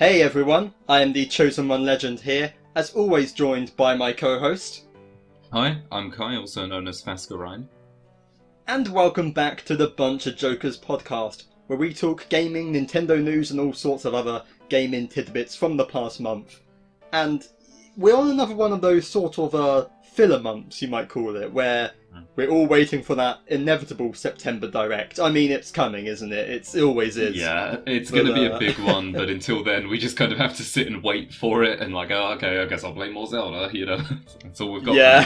Hey everyone, I am TheChosenOneLegend here, as always joined by my co-host. Hi, I'm Kai, also known as Fascurreyn. And welcome back to the BunchaJokahs podcast, where we talk gaming, Nintendo news and all sorts of other gaming tidbits from the past month. And we're on another one of those sort of filler months, you might call it, where we're all waiting for that inevitable September Direct. I mean, it's coming, isn't it? It always is. Yeah, it's going to be a big one, but until then, we just kind of have to sit and wait for it, and like, oh, okay, I guess I'll play more Zelda, you know? That's all we've got. Yeah.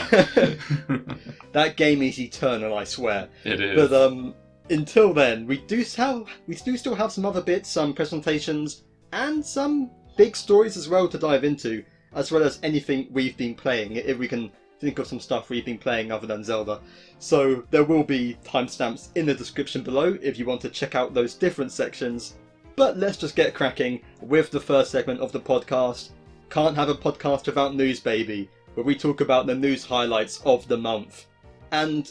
That game is eternal, I swear. It is. But until then, we do still have some other bits, some presentations, and some big stories as well to dive into, as well as anything we've been playing, if we can think of some stuff we've been playing other than Zelda. So there will be timestamps in the description below if you want to check out those different sections. But let's just get cracking with the first segment of the podcast. Can't have a podcast without news, baby, where we talk about the news highlights of the month. And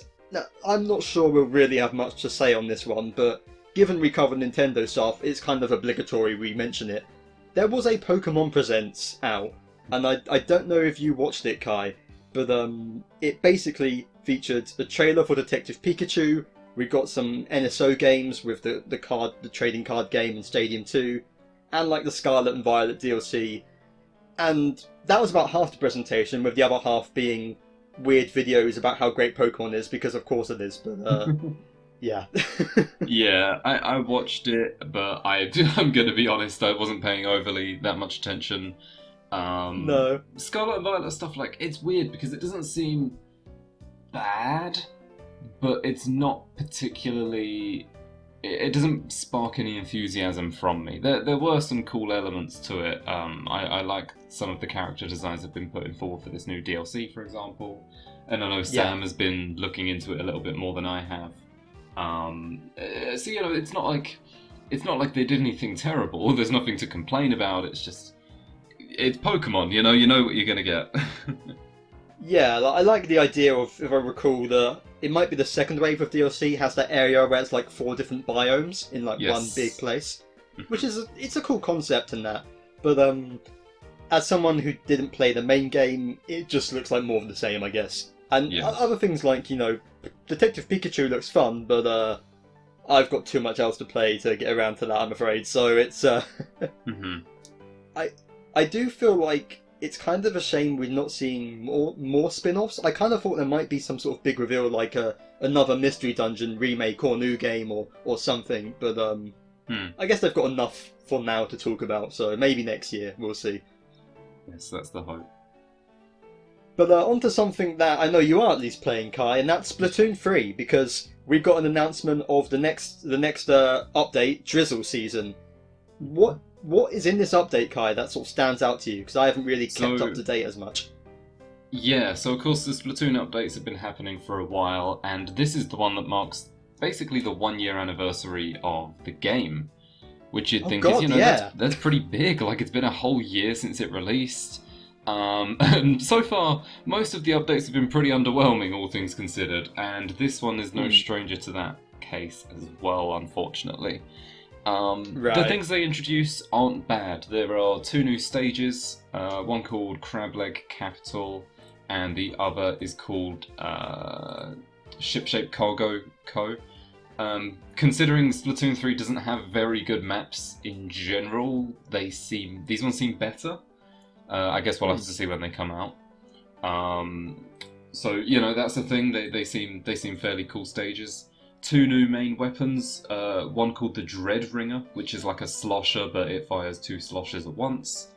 I'm not sure we'll really have much to say on this one, but given we cover Nintendo stuff, it's kind of obligatory we mention it. There was a Pokemon Presents out, and I don't know if you watched it, Kai, but it basically featured the trailer for Detective Pikachu. We got some NSO games with the trading card game and Stadium 2, and like the Scarlet and Violet DLC. And that was about half the presentation, with the other half being weird videos about how great Pokemon is, because of course it is, but yeah. Yeah, I watched it, but I'm going to be honest, I wasn't paying overly that much attention. No. Scarlet and Violet stuff, like, it's weird because it doesn't seem bad, but it's not particularly... It doesn't spark any enthusiasm from me. There were some cool elements to it. I like some of the character designs that have been put forward for this new DLC, for example. And I know Samm has been looking into it a little bit more than I have. So, you know, it's not like they did anything terrible. There's nothing to complain about. It's just... It's Pokemon, you know what you're going to get. Yeah, I like the idea of, if I recall, it might be the second wave of DLC has that area where it's like 4 different biomes in like one big place, which is it's a cool concept in that. But as someone who didn't play the main game, it just looks like more of the same, I guess. And other things like, you know, Detective Pikachu looks fun, but I've got too much else to play to get around to that, I'm afraid. So it's I do feel like it's kind of a shame we're not seeing more spin-offs. I kind of thought there might be some sort of big reveal, like another Mystery Dungeon remake or new game or something. But I guess they've got enough for now to talk about, so maybe next year, we'll see. Yes, that's the hope. But onto something that I know you are at least playing, Kai, and that's Splatoon 3, because we've got an announcement of the next update, Drizzle season. What is in this update, Kai, that sort of stands out to you? Because I haven't really kept up to date as much. Yeah, so of course the Splatoon updates have been happening for a while, and this is the one that marks basically the 1-year anniversary of the game. Which you'd think is, you know, that's pretty big. Like, it's been a whole year since it released. And so far, most of the updates have been pretty underwhelming, all things considered. And this one is no stranger to that case as well, unfortunately. The things they introduce aren't bad. There are 2 new stages, one called Crableg Capital, and the other is called Ship-Shaped Cargo Co. Considering Splatoon 3 doesn't have very good maps in general, these ones seem better. I guess we'll have to see when they come out. So, you know, that's the thing. They seem fairly cool stages. 2 new main weapons, one called the Dread Ringer, which is like a slosher, but it fires 2 sloshes at once.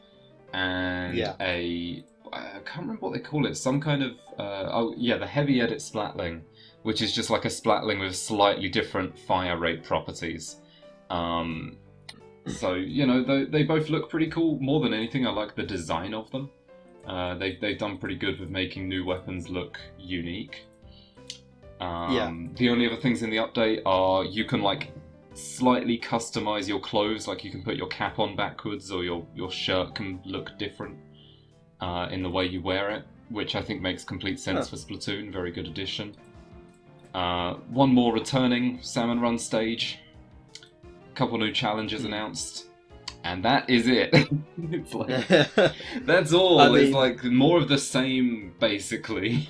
And I can't remember what they call it, some kind of, the Heavy Edit Splatling, which is just like a Splatling with slightly different fire rate properties. So, you know, they both look pretty cool. More than anything, I like the design of them. They've done pretty good with making new weapons look unique. The only other things in the update are you can like slightly customize your clothes, like you can put your cap on backwards, or your shirt can look different in the way you wear it, which I think makes complete sense for Splatoon. Very good addition. One more returning Salmon Run stage. A couple new challenges announced. And that is it. It's like, that's all. I mean, it's like more of the same, basically.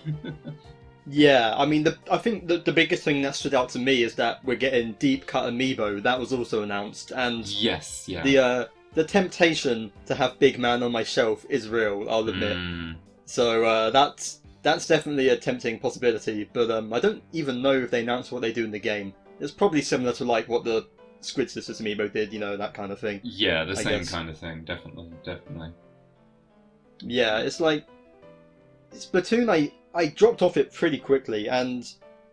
Yeah, I mean, I think the biggest thing that stood out to me is that we're getting Deep Cut Amiibo. That was also announced, and yes, yeah. The temptation to have Big Man on my shelf is real, I'll admit. So that's definitely a tempting possibility. But I don't even know if they announced what they do in the game. It's probably similar to like what the Squid Sisters Amiibo did, that kind of thing. Yeah, the same kind of thing, definitely. Yeah, it's like Splatoon. I dropped off it pretty quickly, and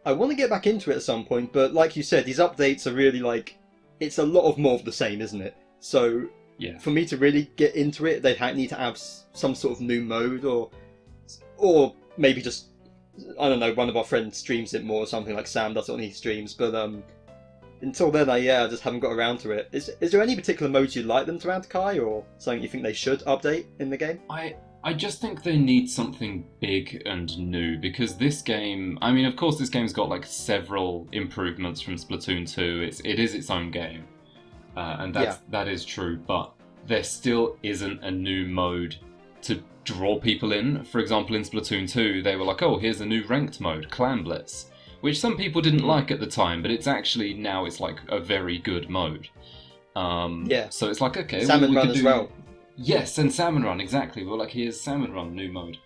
I want to get back into it at some point. But like you said, these updates are really like it's a lot of more of the same, isn't it? So yeah, for me to really get into it, they need to have some sort of new mode, or maybe just I don't know, one of our friends streams it more, or something like Samm does it on his streams. But until then, I just haven't got around to it. Is there any particular modes you'd like them to add, Kai, or something you think they should update in the game? I just think they need something big and new, because this game, I mean, of course this game's got like several improvements from Splatoon 2, it is its own game, and that is true, but there still isn't a new mode to draw people in. For example, in Splatoon 2, they were like, oh, here's a new ranked mode, Clan Blitz, which some people didn't like at the time, but it's actually, now it's like a very good mode. So it's like, okay, Salmon Run as well. Yes, and Salmon Run, exactly. Well, like, here's Salmon Run, new mode.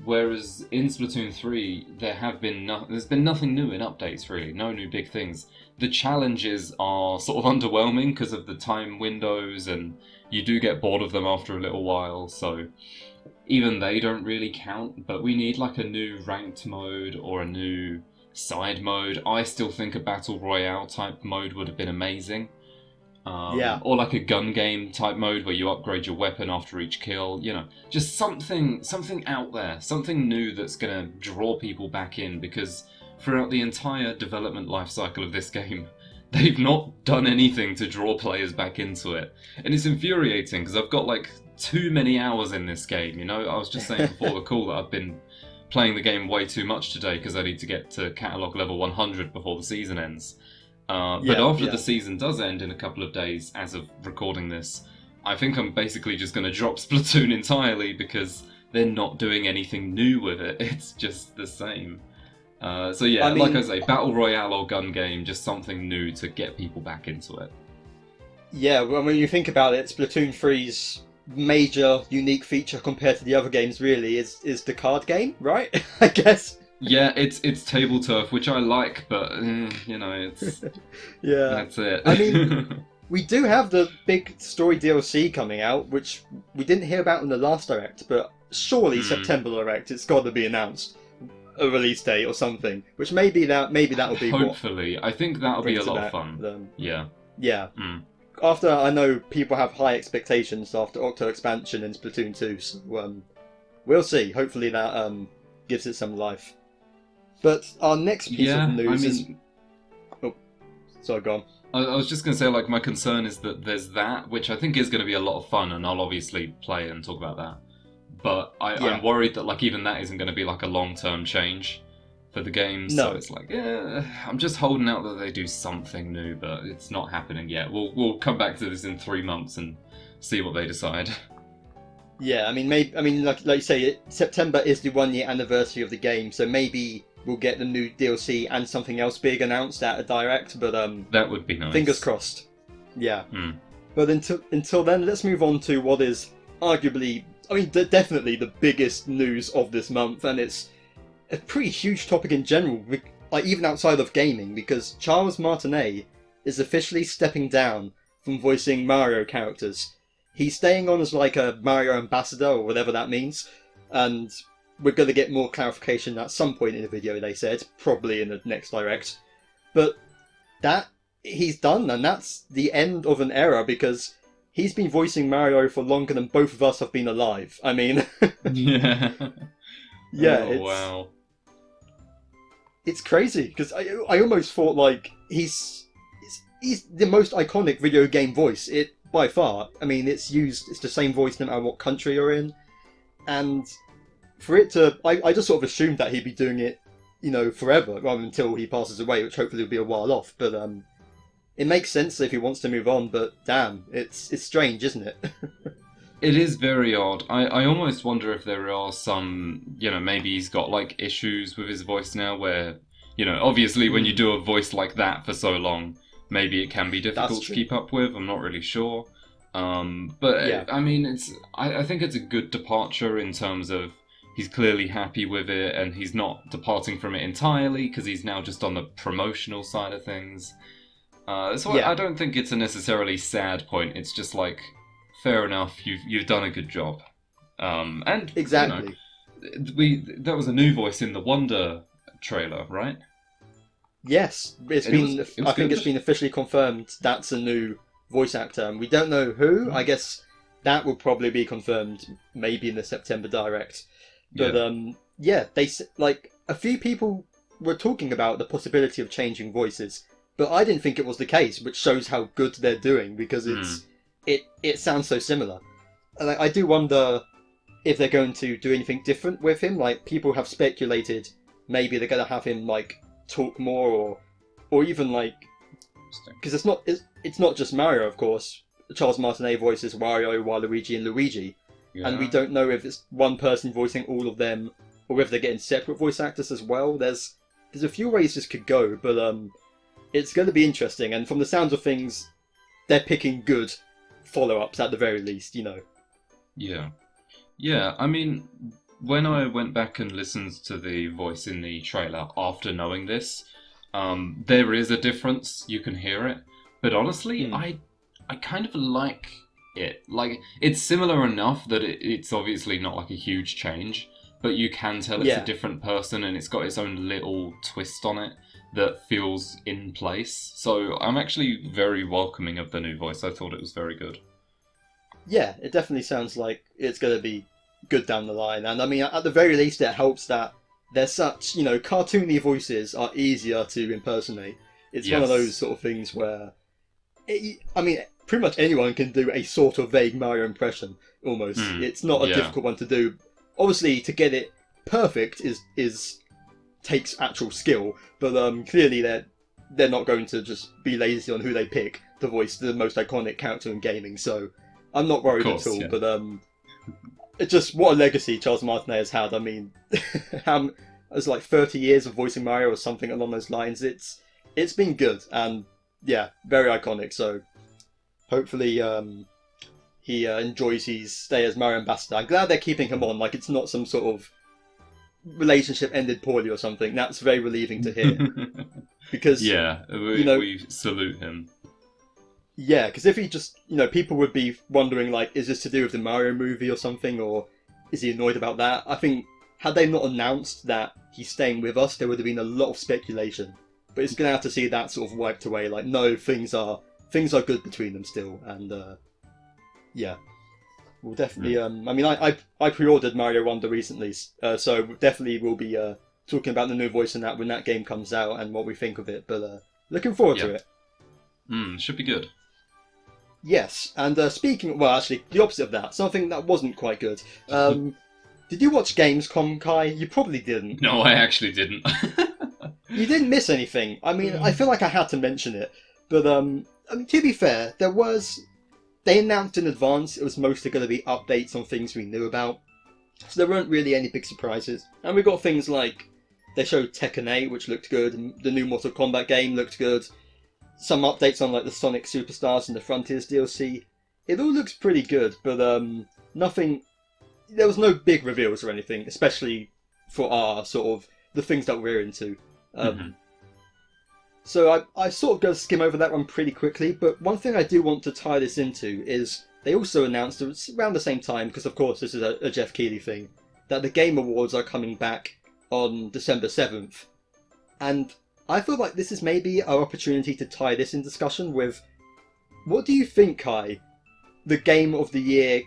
Whereas in Splatoon 3, there's been nothing new in updates, really. No new big things. The challenges are sort of underwhelming because of the time windows, and you do get bored of them after a little while, so even they don't really count. But we need, like, a new ranked mode or a new side mode. I still think a Battle Royale type mode would have been amazing. Or like a gun game type mode where you upgrade your weapon after each kill, just something out there, something new that's going to draw people back in, because throughout the entire development life cycle of this game, they've not done anything to draw players back into it. And it's infuriating, because I've got like too many hours in this game, I was just saying before the call that I've been playing the game way too much today because I need to get to catalog level 100 before the season ends. But after the season does end in a couple of days, as of recording this, I think I'm basically just going to drop Splatoon entirely, because they're not doing anything new with it. It's just the same. So yeah, like I say, Battle Royale or gun game, just something new to get people back into it. Yeah, well, when you think about it, Splatoon 3's major unique feature compared to the other games really is the card game, right? I guess. Yeah, it's table turf, which I like, but it's yeah, that's it. I mean, we do have the big story DLC coming out, which we didn't hear about in the last Direct, but surely September Direct, it's got to be announced, a release date or something. Which maybe that'll be. Hopefully, I think that'll be a lot of fun. Yeah. After I know people have high expectations after Octo expansion in Splatoon 2, so we'll see. Hopefully that gives it some life. But our next piece of news is... Oh, sorry, go on. I was just going to say, like, my concern is that there's that, which I think is going to be a lot of fun, and I'll obviously play and talk about that. But I'm worried that, like, even that isn't going to be, like, a long-term change for the game. No. So it's like, I'm just holding out that they do something new, but it's not happening yet. We'll come back to this in 3 months and see what they decide. Yeah, like you say, September is the 1-year anniversary of the game, so maybe we'll get the new DLC and something else big announced at a Direct, but that would be nice. Fingers crossed. Yeah. But until then, let's move on to what is arguably, definitely the biggest news of this month, and it's a pretty huge topic in general, like even outside of gaming, because Charles Martinet is officially stepping down from voicing Mario characters. He's staying on as like a Mario ambassador, or whatever that means, and we're going to get more clarification at some point in the video, they said, probably in the next Direct. But that he's done, and that's the end of an era, because he's been voicing Mario for longer than both of us have been alive. I mean... yeah. Yeah, oh, wow. It's crazy, because I almost thought, like, he's the most iconic video game voice, by far. I mean, it's the same voice no matter what country you're in, and... For it to, I just sort of assumed that he'd be doing it, forever, rather until he passes away, which hopefully will be a while off. But it makes sense if he wants to move on, but damn, it's strange, isn't it? It is very odd. I almost wonder if there are some, maybe he's got like issues with his voice now where, obviously when you do a voice like that for so long, maybe it can be difficult to keep up with. I'm not really sure. But yeah. I mean, I think it's a good departure in terms of he's clearly happy with it and he's not departing from it entirely because he's now just on the promotional side of things. I don't think it's a necessarily sad point. It's just like, fair enough, you've done a good job. And exactly. There was a new voice in the Wonder trailer, right? Yes, I think it's been officially confirmed that's a new voice actor. We don't know who. I guess that will probably be confirmed maybe in the September Direct. But they like a few people were talking about the possibility of changing voices, but I didn't think it was the case, which shows how good they're doing because it sounds so similar. And I do wonder if they're going to do anything different with him. Like, people have speculated maybe they're going to have him like talk more or even like, because it's not just Mario, of course. Charles Martinet voices Wario, Waluigi and Luigi, and we don't know if it's one person voicing all of them or if they're getting separate voice actors as well. There's a few ways this could go, but it's going to be interesting, and from the sounds of things, they're picking good follow-ups at the very least, Yeah, I mean, when I went back and listened to the voice in the trailer after knowing this, there is a difference, you can hear it, but honestly, I kind of like it. Like, it's similar enough that it's obviously not like a huge change, but you can tell it's a different person and it's got its own little twist on it that feels in place. So I'm actually very welcoming of the new voice. I thought it was very good. Yeah, it definitely sounds like it's going to be good down the line. And I mean, at the very least, it helps that they're such, cartoony voices are easier to impersonate. It's one of those sort of things where, pretty much anyone can do a sort of vague Mario impression, almost. It's not a difficult one to do. Obviously, to get it perfect takes actual skill, but clearly they're not going to just be lazy on who they pick to voice the most iconic character in gaming, so I'm not worried at all. Yeah. But it's just what a legacy Charles Martinet has had. I mean, it's like 30 years of voicing Mario or something along those lines. It's been good and very iconic. So hopefully he enjoys his stay as Mario ambassador. I'm glad they're keeping him on. Like, it's not some sort of relationship ended poorly or something. That's very relieving to hear. Because we salute him. Yeah, because if he just, people would be wondering, like, is this to do with the Mario movie or something, or is he annoyed about that? I think, had they not announced that he's staying with us, there would have been a lot of speculation. But it's going to have to see that sort of wiped away. Like, no, things are good between them still, and we'll definitely. I pre-ordered Mario Wonder recently, so definitely we'll be talking about the new voice in that when that game comes out and what we think of it. But looking forward to it. Should be good. Yes, and actually, the opposite of that, something that wasn't quite good. Did you watch Gamescom, Kai? You probably didn't. No, I actually didn't. You didn't miss anything. I mean, I feel like I had to mention it, but to be fair, they announced in advance it was mostly going to be updates on things we knew about, so there weren't really any big surprises. And we got things like they showed Tekken 8, which looked good, and the new Mortal Kombat game looked good. Some updates on like the Sonic Superstars and the Frontiers DLC. It all looks pretty good, but nothing. There was no big reveals or anything, especially for our sort of the things that we're into. So I sort of go skim over that one pretty quickly. But one thing I do want to tie this into is they also announced around the same time, because of course this is a Jeff Keighley thing, that the Game Awards are coming back on December 7th, and I feel like this is maybe our opportunity to tie this in discussion with, what do you think, Kai, the Game of the Year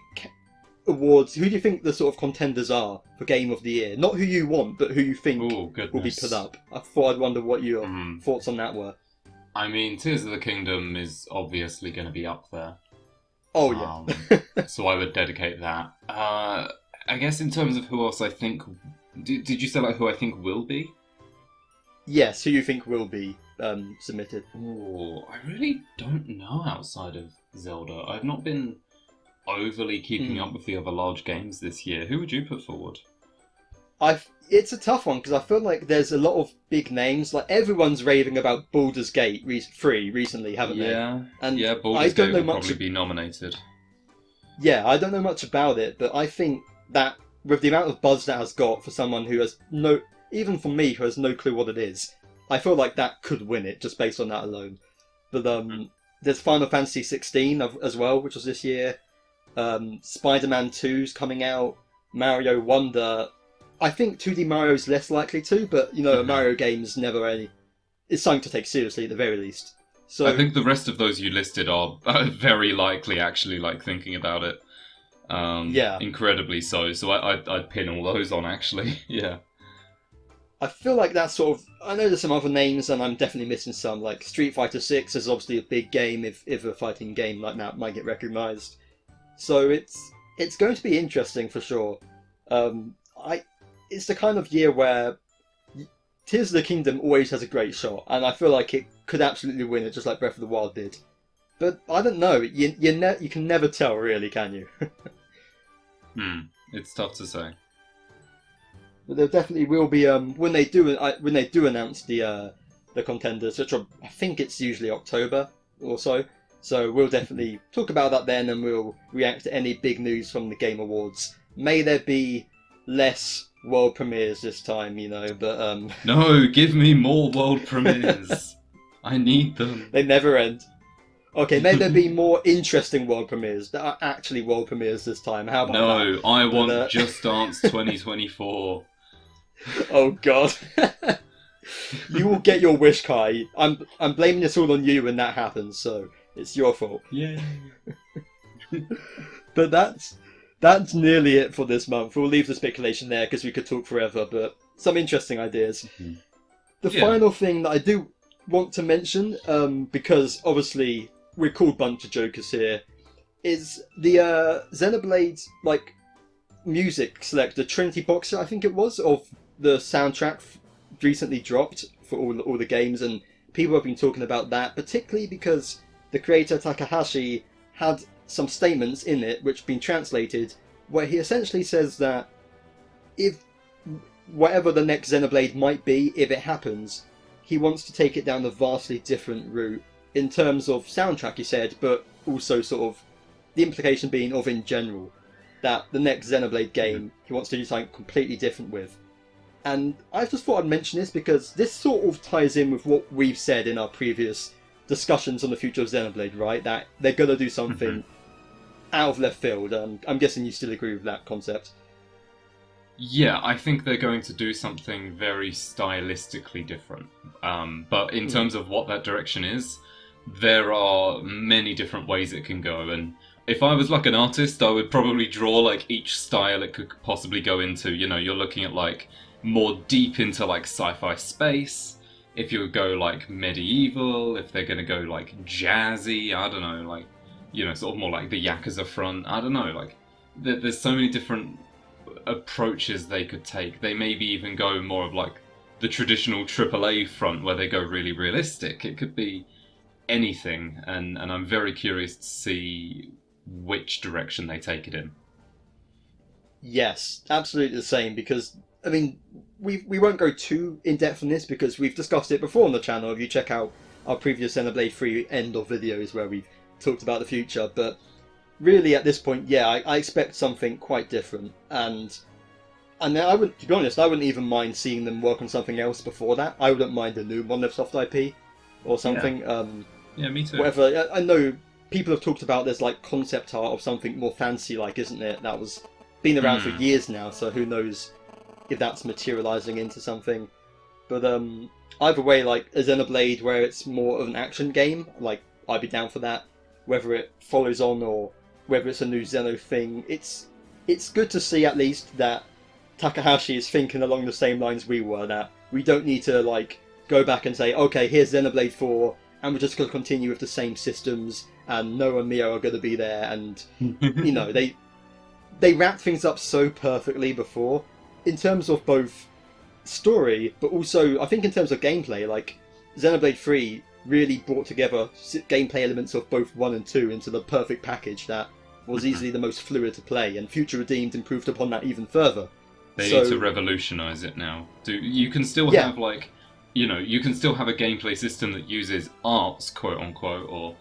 awards, who do you think the sort of contenders are for Game of the Year? Not who you want, but who you think will be put up. I thought I'd wonder what your thoughts on that were. I mean, Tears of the Kingdom is obviously going to be up there. Oh, yeah. So I would dedicate that. I guess in terms of who else I think... Did you say like who I think will be? Yes, who you think will be. submitted? Oh, I really don't know outside of Zelda. I've not been overly keeping up with the other large games this year. Who would you put forward? It's a tough one because I feel like there's a lot of big names. Like everyone's raving about Baldur's Gate 3 recently, haven't they? And Baldur's Gate will probably be nominated. Yeah, I don't know much about it, but I think that with the amount of buzz that has got for someone who has even for me who has no clue what it is, I feel like that could win it just based on that alone. But there's Final Fantasy 16 as well, which was this year. Spider-Man 2's coming out. Mario Wonder. I think 2D Mario's less likely to, but a Mario game is never it's something to take seriously at the very least. So I think the rest of those you listed are very likely, actually, like thinking about it. Incredibly so. So I'd pin all those on, actually. Yeah. I feel like that's sort of. I know there's some other names, and I'm definitely missing some. Like Street Fighter 6 is obviously a big game if a fighting game like that might get recognised. So it's going to be interesting for sure. It's the kind of year where Tears of the Kingdom always has a great shot, and I feel like it could absolutely win it, just like Breath of the Wild did. But I don't know. You can never tell, really, can you? It's tough to say. But there definitely will be when they do announce the contenders, which I think it's usually October or so. So we'll definitely talk about that then, and we'll react to any big news from the Game Awards. May there be less world premieres this time, but No, give me more world premieres. I need them. They never end. Okay, may there be more interesting world premieres that are actually world premieres this time. How about that? No, I want Just Dance 2024. Oh God. You will get your wish, Kai. I'm blaming this all on you when that happens, so it's your fault. Yeah. But that's nearly it for this month. We'll leave the speculation there because we could talk forever, but some interesting ideas. The final thing that I do want to mention, because obviously we're called BunchaJokahs here, is the Xenoblade music selector Trinity Boxer, I think it was, of the soundtrack recently dropped for all the games, and people have been talking about that, particularly because the creator Takahashi had some statements in it which have been translated where he essentially says that if whatever the next Xenoblade might be, if it happens, he wants to take it down a vastly different route in terms of soundtrack, he said, but also sort of the implication being of in general that the next Xenoblade game he wants to do something completely different with. And I just thought I'd mention this because this sort of ties in with what we've said in our previous discussions on the future of Xenoblade, right? That they're going to do something out of left field. I'm guessing you still agree with that concept. Yeah, I think they're going to do something very stylistically different. But in terms of what that direction is, there are many different ways it can go. And if I was like an artist, I would probably draw like each style it could possibly go into. You're looking at like more deep into like sci-fi space. If you would go like medieval, if they're going to go like jazzy, I don't know, like, sort of more like the Yakuza front. I don't know, like there's so many different approaches they could take. They maybe even go more of like the traditional AAA front where they go really realistic. It could be anything, and I'm very curious to see which direction they take it in. Yes, absolutely the same, because I mean we won't go too in depth on this because we've discussed it before on the channel. If you check out our previous Xenoblade 3 end of videos where we've talked about the future, but really at this point, I expect something quite different, and I wouldn't, to be honest, I wouldn't even mind seeing them work on something else before that. I wouldn't mind a new Monolith Soft IP or something. Yeah, me too. Whatever. I know people have talked about there's like concept art of something more fancy, like, isn't it? That was been around for years now, so who knows if that's materializing into something. But either way, like a Xenoblade where it's more of an action game, like I'd be down for that. Whether it follows on or whether it's a new Xeno thing, it's good to see at least that Takahashi is thinking along the same lines we were, that we don't need to like go back and say, okay, here's Xenoblade 4 and we're just going to continue with the same systems and Noah and Mio are going to be there, and they wrapped things up so perfectly before in terms of both story but also I think in terms of gameplay. Like Xenoblade 3 really brought together gameplay elements of both 1 and 2 into the perfect package that was easily the most fluid to play, and Future Redeemed improved upon that even further. They need to revolutionise it now. You can still have, like, you can still have a gameplay system that uses arts, quote unquote, or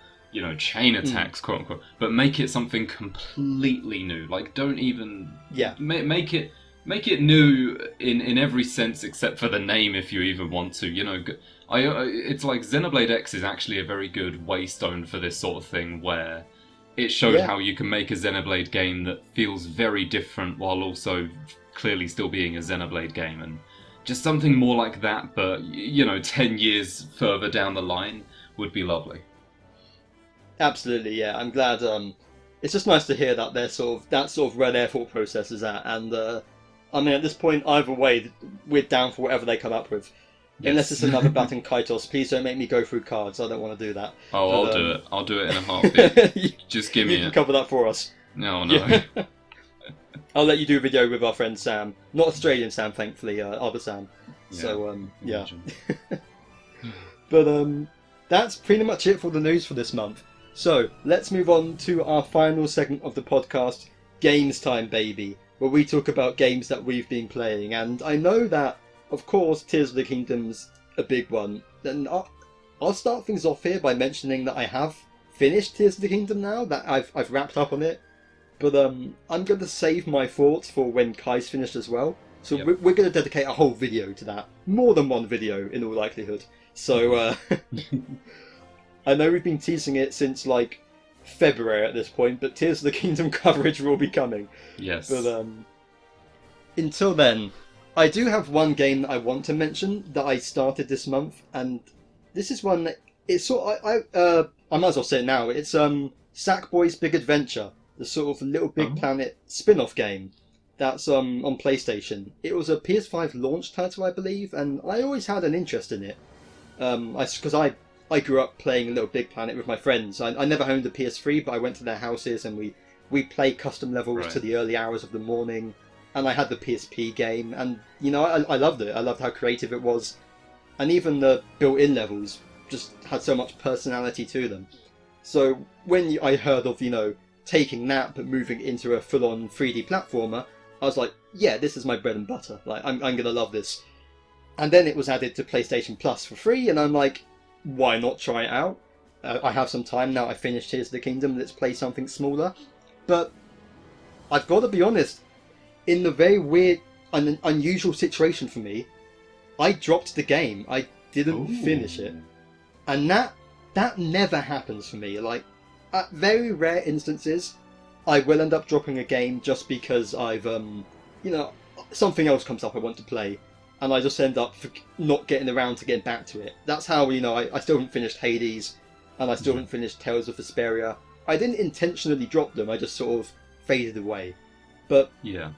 chain attacks, quote unquote, but make it something completely new. Like, don't even make it new in every sense except for the name, if you even want to. It's like Xenoblade X is actually a very good waystone for this sort of thing, where it showed how you can make a Xenoblade game that feels very different while also clearly still being a Xenoblade game, and just something more like that, but 10 years further down the line would be lovely. Absolutely, yeah. I'm glad. It's just nice to hear that that's sort of where their thought process is at, and I mean, at this point, either way, we're down for whatever they come up with. Yes. Unless it's another Baton Kaitos, please don't make me go through cards. I don't want to do that. Oh, but, I'll do it. I'll do it in a heartbeat. Just give me it. You can cover that for us. No. Yeah. I'll let you do a video with our friend Samm. Not Australian Samm, thankfully, other Samm. Yeah, so, yeah. But, that's pretty much it for the news for this month. So, let's move on to our final segment of the podcast, Games Time Baby, where we talk about games that we've been playing. And I know that, of course, Tears of the Kingdom's a big one. Then I'll start things off here by mentioning that I have finished Tears of the Kingdom now, that I've wrapped up on it. But I'm going to save my thoughts for when Kai's finished as well. So we're going to dedicate a whole video to that. More than one video, in all likelihood. So, I know we've been teasing it since, like, February at this point, but Tears of the Kingdom coverage will be coming. Yes. But, until then, I do have one game that I want to mention that I started this month, and this is one that it's sort of, I might as well say it now. It's Sackboy A Big Adventure, the sort of Little Big Planet spin-off game that's on PlayStation. It was a PS5 launch title, I believe, and I always had an interest in it. Because I grew up playing Little Big Planet with my friends. I never owned a PS3, but I went to their houses and we played custom levels to the early hours of the morning. And I had the PSP game, and I loved it. I loved how creative it was, and even the built-in levels just had so much personality to them. So when I heard of taking that but moving into a full-on 3D platformer, I was like, yeah, this is my bread and butter. Like I'm gonna love this. And then it was added to PlayStation Plus for free, and I'm like, why not try it out? I have some time now. I finished Tears of the Kingdom. Let's play something smaller. But I've got to be honest. In the very weird and unusual situation for me, I dropped the game. I didn't finish it, and that never happens for me. Like, at very rare instances, I will end up dropping a game just because I've something else comes up I want to play, and I just end up not getting around to getting back to it. That's how I still haven't finished Hades, and I still haven't finished Tales of Vesperia. I didn't intentionally drop them. I just sort of faded away. But yeah.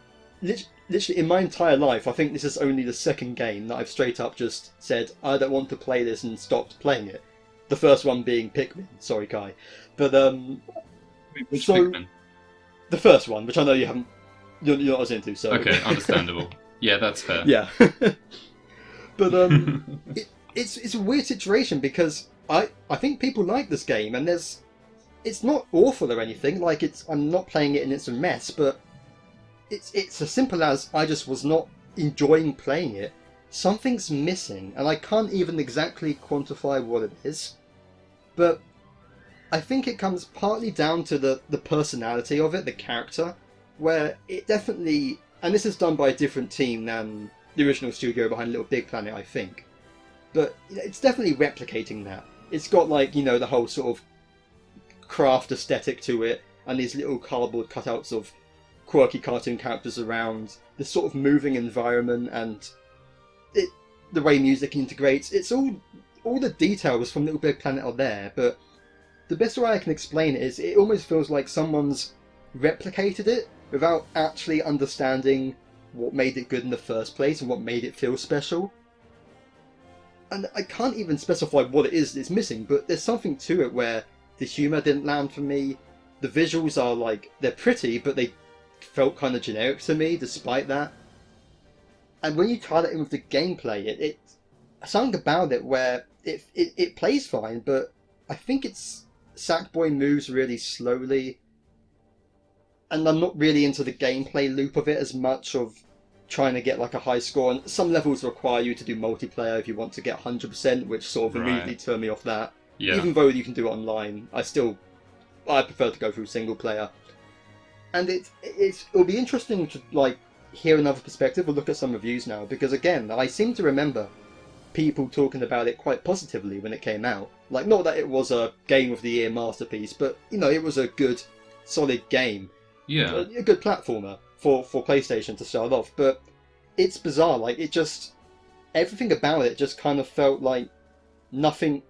Literally, in my entire life, I think this is only the second game that I've straight up just said, I don't want to play this, and stopped playing it. The first one being Pikmin. Sorry, Kai. But, which Pikmin? The first one, which I know you're not as into, so... Okay, understandable. Yeah, that's fair. Yeah. But, it's a weird situation, because I think people like this game, and it's not awful or anything, like, I'm not playing it and it's a mess, but it's as simple as I just was not enjoying playing it. Something's missing, and I can't even exactly quantify what it is. But I think it comes partly down to the personality of it, the character, where it definitely, and this is done by a different team than the original studio behind Little Big Planet, I think. But it's definitely replicating that. It's got the whole sort of craft aesthetic to it, and these little cardboard cutouts of quirky cartoon characters around, this sort of moving environment, and the way music integrates. It's all the details from Little Big Planet are there, but the best way I can explain it is it almost feels like someone's replicated it without actually understanding what made it good in the first place and what made it feel special. And I can't even specify what it is that's missing, but there's something to it where the humour didn't land for me. The visuals are they're pretty, but they felt kind of generic to me despite that. And when you tie that in with the gameplay, it's something about it where it plays fine, but I think Sackboy moves really slowly, and I'm not really into the gameplay loop of it as much of trying to get like a high score. And some levels require you to do multiplayer if you want to get 100%, which sort of immediately turned me off that. Yeah. Even though you can do it online, I prefer to go through single player. And it'll be interesting to like hear another perspective or look at some reviews now, because again, I seem to remember people talking about it quite positively when it came out. Like, not that it was a Game of the Year masterpiece, but it was a good, solid game. Yeah. A good platformer for PlayStation to start off. But it's bizarre. Like, everything about it just kind of felt like nothing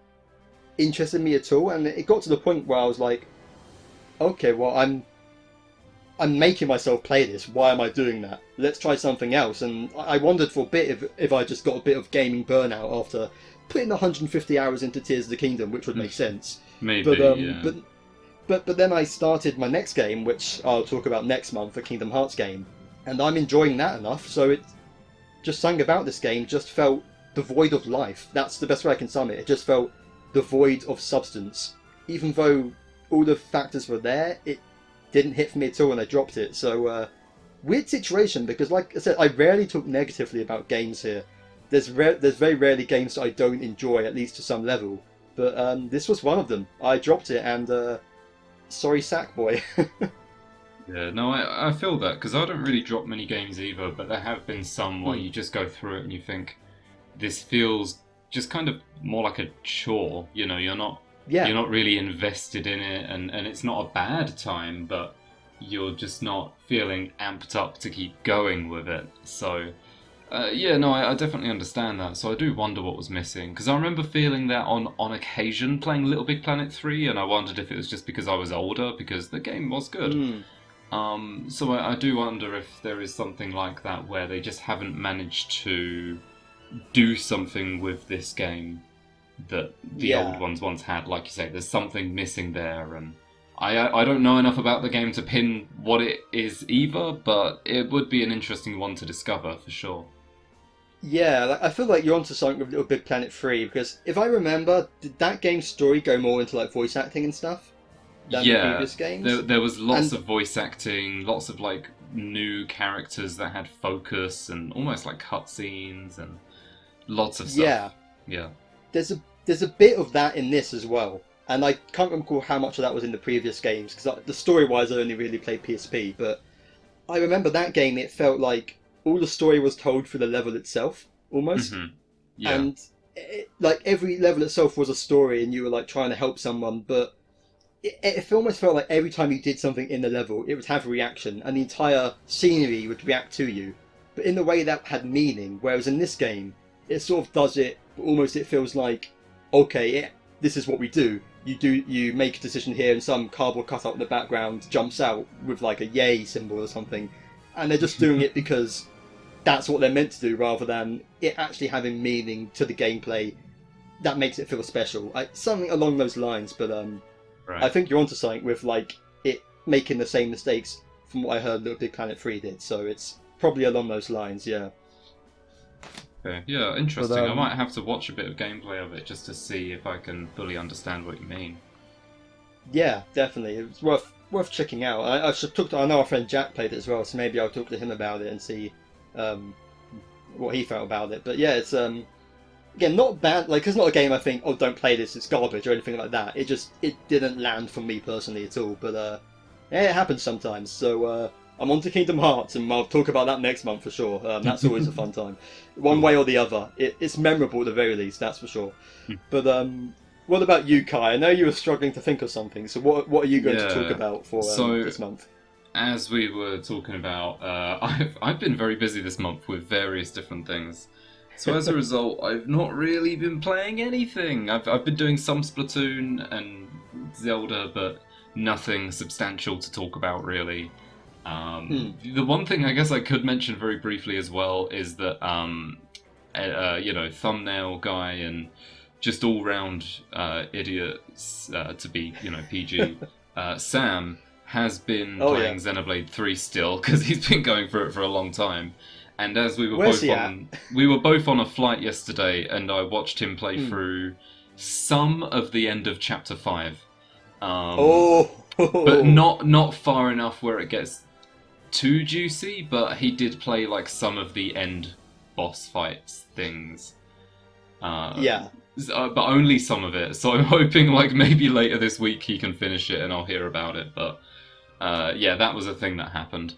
interested me at all. And it got to the point where I was like, okay, well, I'm making myself play this. Why am I doing that? Let's try something else. And I wondered for a bit if I just got a bit of gaming burnout after putting 150 hours into Tears of the Kingdom, which would make sense. Maybe, yeah. But then I started my next game, which I'll talk about next month, a Kingdom Hearts game, and I'm enjoying that enough. So it just something about this game just felt devoid of life. That's the best way I can sum it. It just felt devoid of substance. Even though all the factors were there, it didn't hit for me at all, and I dropped it. So weird situation, because like I said, I rarely talk negatively about games here. There's very rarely games that I don't enjoy, at least to some level. But this was one of them. I dropped it, and sorry, Sackboy. Yeah, no, I feel that, because I don't really drop many games either, but there have been some where you just go through it and you think, this feels just kind of more like a chore. You're not really invested in it, and it's not a bad time, but you're just not feeling amped up to keep going with it. So, I definitely understand that. So I do wonder what was missing, because I remember feeling that on occasion playing Little Big Planet 3, and I wondered if it was just because I was older, because the game was good. So I do wonder if there is something like that where they just haven't managed to do something with this game that the old ones once had. Like you say, there's something missing there, and I don't know enough about the game to pin what it is either, but it would be an interesting one to discover for sure. Yeah, I feel like you're onto something with Little Big Planet 3, because if I remember, did that game's story go more into like voice acting and stuff than the previous games? There was lots of voice acting, lots of like new characters that had focus, and almost like cutscenes and lots of stuff. Yeah. There's a bit of that in this as well, and I can't recall how much of that was in the previous games, because the story-wise I only really played PSP, but I remember that game, it felt like all the story was told through the level itself, almost. Mm-hmm. Yeah. And like every level itself was a story, and you were like trying to help someone, but it almost felt like every time you did something in the level, it would have a reaction, and the entire scenery would react to you, but in a way that had meaning, whereas in this game, it sort of does it, but almost it feels like, okay, this is what we do. You make a decision here, and some cardboard cutout in the background jumps out with like a yay symbol or something, and they're just doing it because that's what they're meant to do, rather than it actually having meaning to the gameplay that makes it feel special. Something along those lines, but right. I think you're onto something with like it making the same mistakes from what I heard Little Big Planet 3 did, so it's probably along those lines, yeah. Okay. Yeah, interesting. But, I might have to watch a bit of gameplay of it just to see if I can fully understand what you mean. Yeah, definitely. It's worth checking out. I know our friend Jack played it as well, so maybe I'll talk to him about it and see what he felt about it. But yeah, it's again, not bad. Like, it's not a game I think, oh, don't play this, it's garbage or anything like that. It didn't land for me personally at all. But yeah, it happens sometimes. So I'm on to Kingdom Hearts, and I'll talk about that next month for sure. That's always a fun time. One way or the other. It's memorable at the very least, that's for sure. But what about you, Kai? I know you were struggling to think of something, so what are you going to talk about for this month? As we were talking about, I've been very busy this month with various different things. So as a result, I've not really been playing anything. I've been doing some Splatoon and Zelda, but nothing substantial to talk about really. The one thing I guess I could mention very briefly as well is that thumbnail guy and just all round idiots to be PG. Samm has been playing Xenoblade 3 still, because he's been going for it for a long time. And as we were Where's we were both on a flight yesterday, and I watched him play through some of the end of Chapter 5. But not far enough where it gets too juicy, but he did play like some of the end boss fights things. But only some of it. So I'm hoping like maybe later this week he can finish it and I'll hear about it. But that was a thing that happened.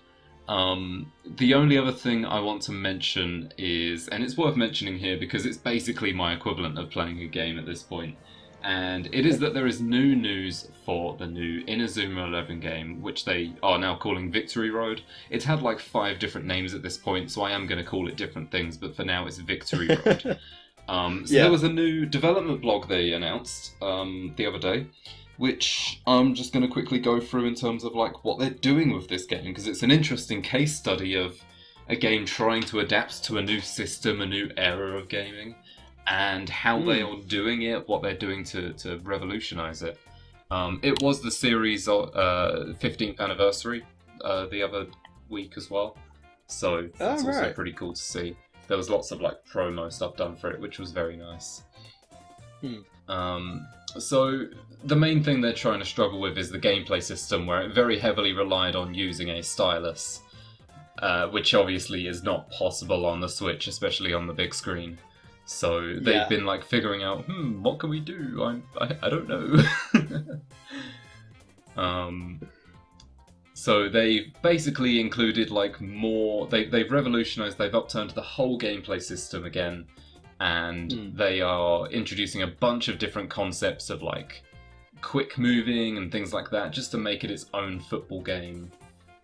The only other thing I want to mention is, and it's worth mentioning here because it's basically my equivalent of playing a game at this point, and it is that there is new news for the new Inazuma 11 game, which they are now calling Victory Road. It's had like 5 different names at this point, so I am going to call it different things, but for now it's Victory Road. There was a new development blog they announced the other day, which I'm just going to quickly go through in terms of like what they're doing with this game, because it's an interesting case study of a game trying to adapt to a new system, a new era of gaming, and how they are doing it, what they're doing to revolutionize it. It was the series' 15th anniversary the other week as well, so that's also pretty cool to see. There was lots of like promo stuff done for it, which was very nice. So the main thing they're trying to struggle with is the gameplay system, where it very heavily relied on using a stylus, which obviously is not possible on the Switch, especially on the big screen. So they've been like figuring out, what can we do? I don't know. So they've basically included like more. They've revolutionized. They've upturned the whole gameplay system again. And they are introducing a bunch of different concepts of like quick moving and things like that, just to make it its own football game.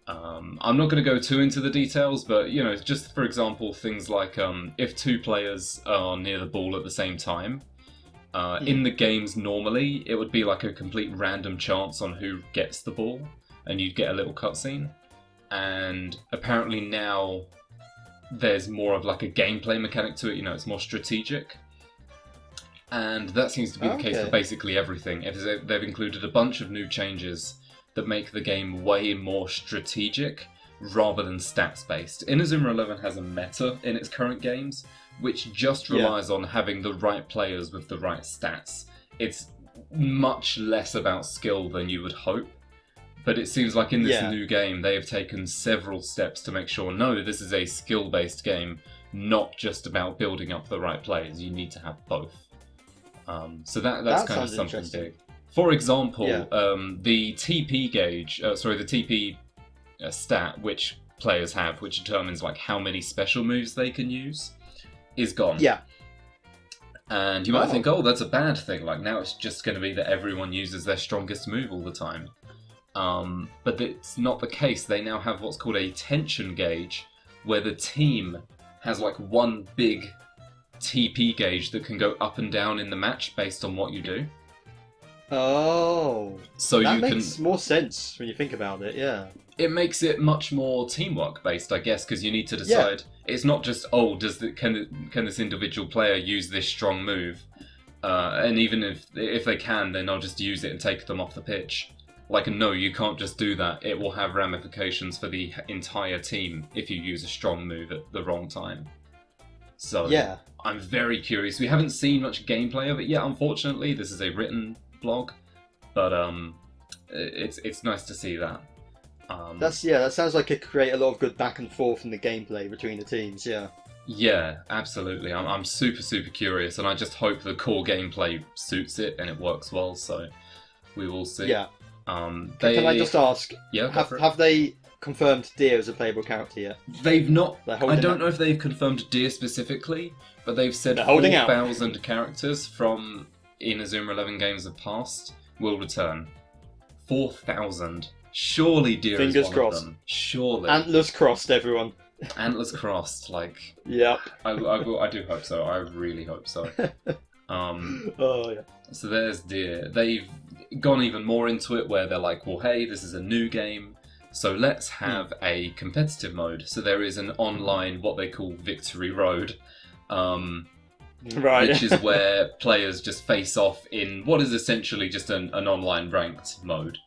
I'm not going to go too into the details, but you know, just for example, things like if 2 players are near the ball at the same time, in the games normally it would be like a complete random chance on who gets the ball, and you'd get a little cutscene. And apparently now there's more of like a gameplay mechanic to it, you know, it's more strategic. And that seems to be the case for basically everything. They've included a bunch of new changes that make the game way more strategic rather than stats-based. Inazuma 11 has a meta in its current games, which just relies on having the right players with the right stats. It's much less about skill than you would hope. But it seems like in this new game, they have taken several steps to make sure, no, this is a skill-based game, not just about building up the right players. You need to have both. So that's kind of something big. For example, the TP gauge, the TP stat which players have, which determines like how many special moves they can use, is gone. Yeah. And you might think, that's a bad thing. Like now it's just going to be that everyone uses their strongest move all the time. But it's not the case. They now have what's called a tension gauge, where the team has like one big TP gauge that can go up and down in the match based on what you do. Oh, so that makes more sense when you think about it. Yeah, it makes it much more teamwork based, I guess, because you need to decide. It's not just can this individual player use this strong move, and even if they can, then I'll just use it and take them off the pitch. Like, no, you can't just do that. It will have ramifications for the entire team if you use a strong move at the wrong time. So, I'm very curious. We haven't seen much gameplay of it yet, unfortunately. This is a written blog, but it's nice to see that. That sounds like it could create a lot of good back and forth in the gameplay between the teams. Yeah, absolutely. I'm super, super curious, and I just hope the core gameplay suits it and it works well, so we will see. Can I just ask? Have they confirmed Deer as a playable character yet? They've not. I don't know if they've confirmed Deer specifically, but they've said 4,000 characters from Inazuma 11 games of past will return. 4,000. Surely Deer is one of them. Surely. Antlers crossed, everyone. Antlers crossed. Like. Yep. I do hope so. I really hope so. So there's Deer. They've gone even more into it, where they're like, well, hey, this is a new game, so let's have a competitive mode. So there is an online, what they call Victory Road, which is where players just face off in what is essentially just an online ranked mode.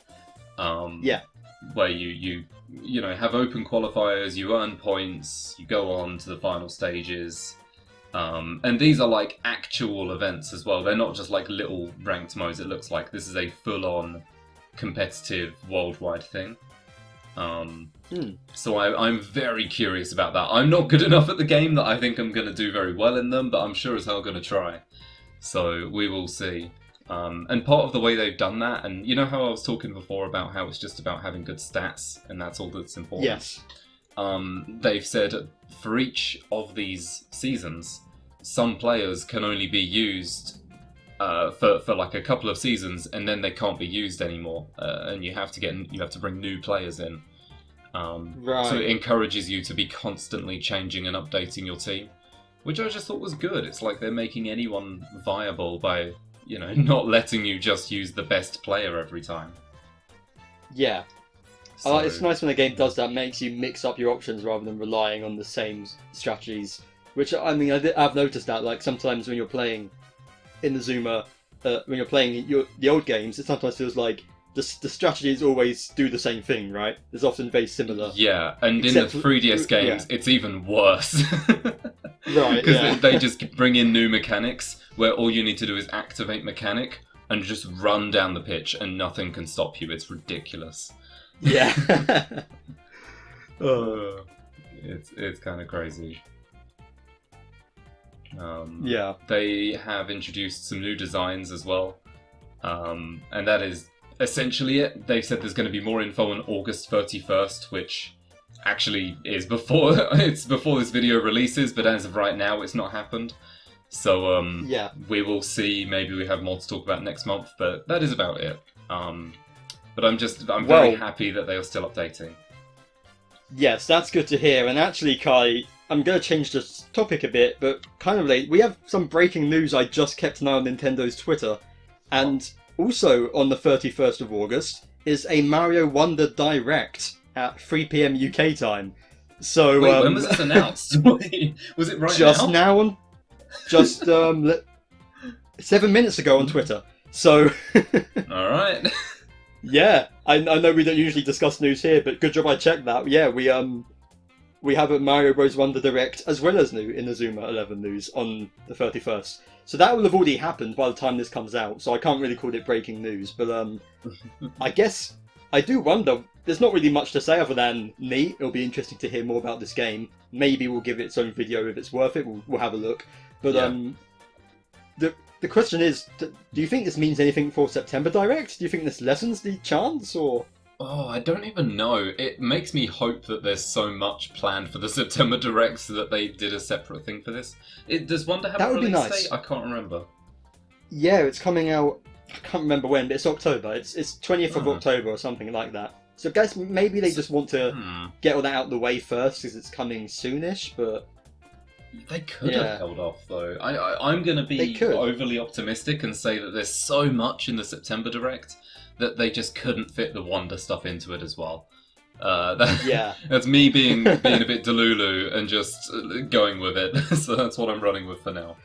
where you have open qualifiers, you earn points, you go on to the final stages. And these are like actual events as well. They're not just like little ranked modes. It looks like this is a full-on competitive worldwide thing. So I'm very curious about that. I'm not good enough at the game that I think I'm going to do very well in them, but I'm sure as hell going to try. So we will see. And part of the way they've done that, and you know how I was talking before about how it's just about having good stats, and that's all that's important? Yes. They've said for each of these seasons, some players can only be used for like a couple of seasons, and then they can't be used anymore, and you have to bring new players in. Right. So it encourages you to be constantly changing and updating your team, which I just thought was good. It's like they're making anyone viable by not letting you just use the best player every time. Yeah. So, It's nice when a game does that, makes you mix up your options rather than relying on the same strategies. Which, I mean, I've noticed that, like, sometimes when you're playing Inazuma, when you're playing the old games, it sometimes feels like the strategies always do the same thing, right? It's often very similar. Yeah, and in the 3DS games, it's even worse. Right, Because they just bring in new mechanics, where all you need to do is activate mechanic, and just run down the pitch, and nothing can stop you. It's ridiculous. Yeah. It's kind of crazy. Yeah. They have introduced some new designs as well, and that is essentially it. They've said there's going to be more info on August 31st, which actually is before this video releases, but as of right now, it's not happened. So yeah, we will see. Maybe we have more to talk about next month, but that is about it. But I'm very happy that they are still updating. Yes, that's good to hear. And actually, Kai, I'm going to change the topic a bit, but kind of late. We have some breaking news. I just kept an eye on Nintendo's Twitter. And also on the 31st of August is a Mario Wonder Direct at 3 PM UK time. So wait, when was this announced? Was it right just now? Just 7 minutes ago on Twitter. So all right. Yeah, I know we don't usually discuss news here, but good job I checked that. Yeah, we have a Mario Bros. Wonder Direct as well as new Inazuma 11 news on the 31st. So that will have already happened by the time this comes out, so I can't really call it breaking news. But I guess I do wonder, there's not really much to say other than neat. It'll be interesting to hear more about this game. Maybe we'll give it its own video if it's worth it, we'll have a look. But the question is, do you think this means anything for September Direct? Do you think this lessens the chance, or...? Oh, I don't even know. It makes me hope that there's so much planned for the September Direct so that they did a separate thing for this. Does Wonder have a release date? I can't remember. Yeah, it's coming out... I can't remember when, but it's October. It's 20th of October or something like that. So I guess maybe they just want to get all that out of the way first because it's coming soonish, but... They could have held off, though. I'm going to be overly optimistic and say that there's so much in the September Direct that they just couldn't fit the Wonder stuff into it as well. That's me being a bit delulu and just going with it. So that's what I'm running with for now.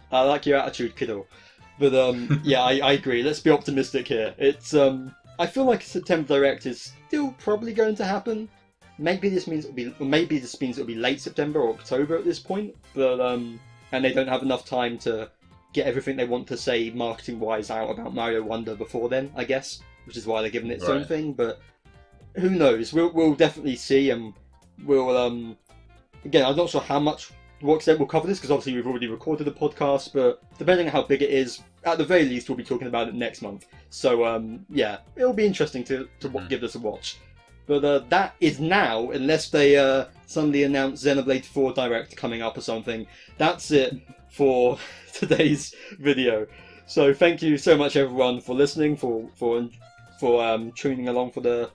I like your attitude, kiddo. But yeah, I agree. Let's be optimistic here. It's I feel like a September Direct is still probably going to happen. Maybe this means it'll be late September or October at this point, but and they don't have enough time to get everything they want to say marketing-wise out about Mario Wonder before then, I guess, which is why they're giving it its own thing. But who knows? We'll definitely see, and we'll again, I'm not sure what extent we'll cover this because obviously we've already recorded the podcast, but depending on how big it is, at the very least we'll be talking about it next month. So yeah, it'll be interesting to give this a watch. But that is now, unless they suddenly announce Xenoblade 4 Direct coming up or something. That's it for today's video. So thank you so much everyone for listening, for tuning along for the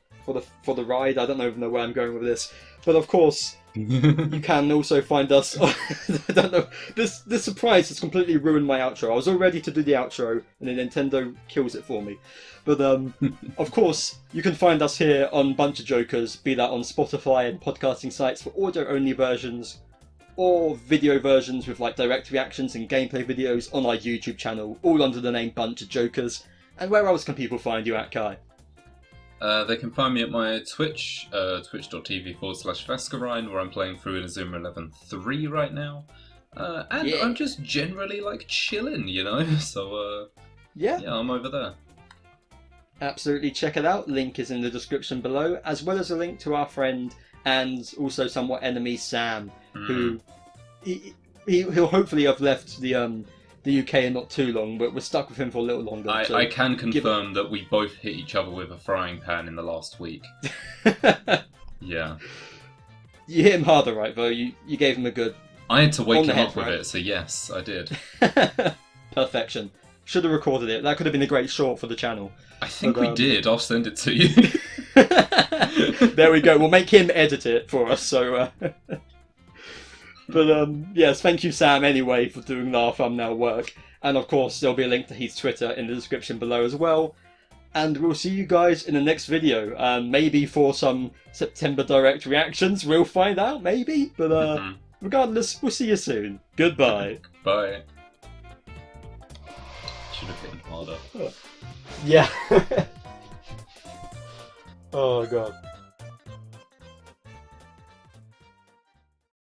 ride. I don't even know where I'm going with this, but of course you can also find us. I don't know. This surprise has completely ruined my outro. I was all ready to do the outro, and then Nintendo kills it for me. But of course, you can find us here on BunchaJokahs, be that on Spotify and podcasting sites for audio-only versions, or video versions with like direct reactions and gameplay videos on our YouTube channel, all under the name BunchaJokahs. And where else can people find you at, Kai? They can find me at my Twitch, twitch.tv/Fascurreyn, where I'm playing through Inazuma 11.3 right now. And yeah. I'm just generally like chilling, you know? So, yeah, I'm over there. Absolutely, check it out. Link is in the description below, as well as a link to our friend and also somewhat enemy Samm, who he'll hopefully have left the UK in not too long, but we're stuck with him for a little longer. I can confirm that we both hit each other with a frying pan in the last week. Yeah. You hit him harder, right, though? You gave him a good... I had to wake him up with it, so yes, I did. Perfection. Should have recorded it. That could have been a great short for the channel. I think we did. I'll send it to you. There we go. We'll make him edit it for us, so... But yes, thank you Samm anyway for doing our thumbnail work. And of course there'll be a link to his Twitter in the description below as well. And we'll see you guys in the next video. Maybe for some September Direct reactions, we'll find out, maybe. But regardless, we'll see you soon. Goodbye. Bye. Should have hit him harder. Yeah. Oh god.